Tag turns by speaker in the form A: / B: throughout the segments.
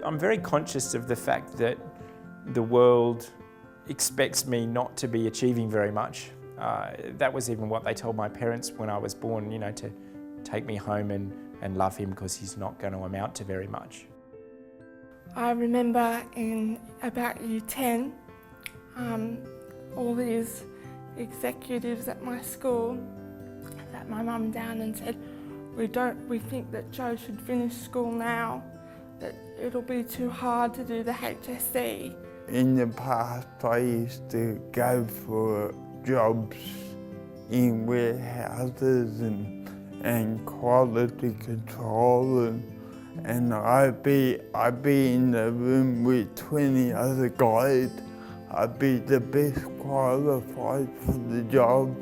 A: I'm very conscious of the fact that the world expects me not to be achieving very much. That was even what they told my parents when I was born, you know, to take me home and love him because he's not going to amount to very much.
B: I remember in about year 10, all these executives at my school sat my mum down and said, we think that Joe should finish school now, that it'll be too hard to do the HSC.
C: In the past, I used to go for jobs in warehouses and quality control, and I'd be in the room with 20 other guys. I'd be the best qualified for the job,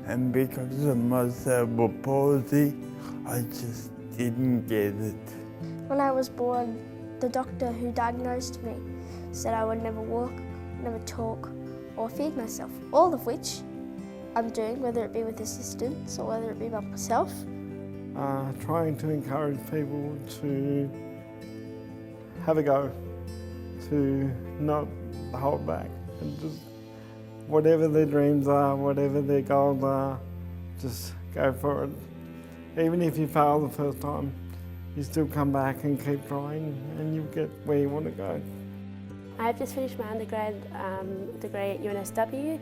C: and because of my cerebral palsy, I just didn't get it.
D: When I was born, the doctor who diagnosed me said I would never walk, never talk, or feed myself, all of which I'm doing, whether it be with assistance or whether it be by myself.
E: Trying to encourage people to have a go, to not hold back, and just whatever their dreams are, whatever their goals are, just go for it. Even if you fail the first time, you still come back and keep trying and you'll get where you want to go.
F: I've just finished my undergrad degree at UNSW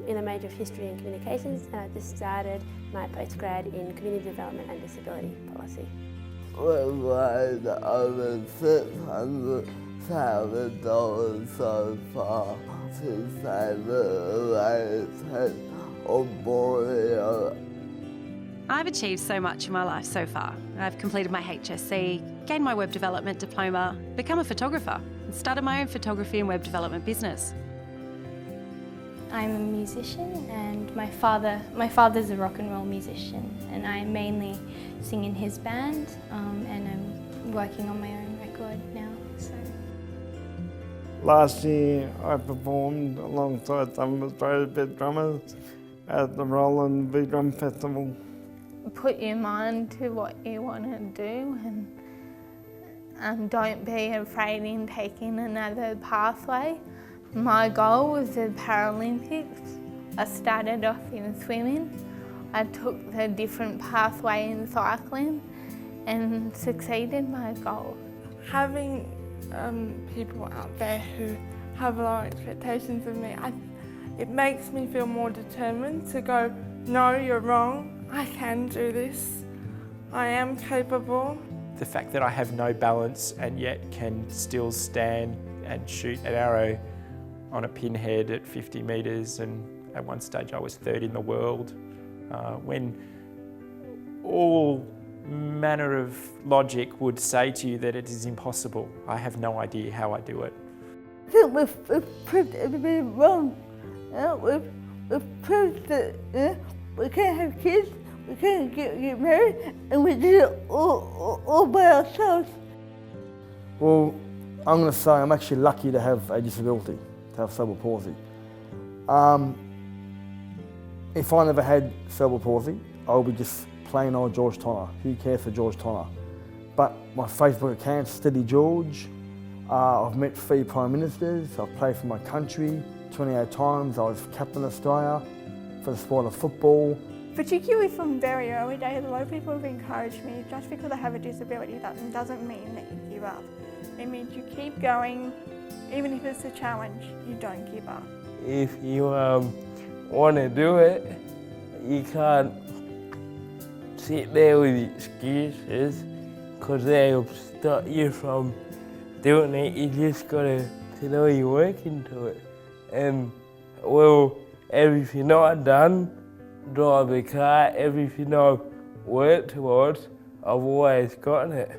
F: in the major of History and Communications, and I've just started my postgrad in Community Development and Disability Policy.
G: We've raised over $600,000 so far to save the race of Borneo.
H: I've achieved so much in my life so far. I've completed my HSC, gained my web development diploma, become a photographer, and started my own photography and web development business.
I: I'm a musician, and my father's a rock and roll musician, and I mainly sing in his band, and I'm working on my own record now. So.
E: Last year I performed alongside some of Australia's best drummers at the Roland V-Drum Festival.
J: Put your mind to what you want to do, and don't be afraid in taking another pathway. My goal was the Paralympics. I started off in swimming. I took the different pathway in cycling and succeeded my goal.
B: Having people out there who have low expectations of me, it makes me feel more determined to go, no, you're wrong. I can do this. I am capable.
A: The fact that I have no balance and yet can still stand and shoot an arrow on a pinhead at 50 metres, and at one stage I was third in the world, when all manner of logic would say to you that it is impossible. I have no idea how I do it.
G: I think we've proved everything wrong. We've proved that we can't have kids, we can't get married, and we did it all by ourselves.
K: Well, I'm going to say I'm actually lucky to have a disability, to have cerebral palsy. If I never had cerebral palsy, I would be just plain old George Tonner. Who cares for George Tonner? But my Facebook account, Steady George. I've met 3 Prime Ministers, I've played for my country 28 times, I was captain of Australia for the sport of football.
L: Particularly from very early days, a lot of people have encouraged me, just because I have a disability that doesn't mean that you give up. It means you keep going, even if it's a challenge, you don't give up.
G: If you want to do it, you can't sit there with excuses, because they'll stop you from doing it. You just got to know you're working to it. And well, everything I've done, drive a car, everything I've worked towards, I've always gotten it.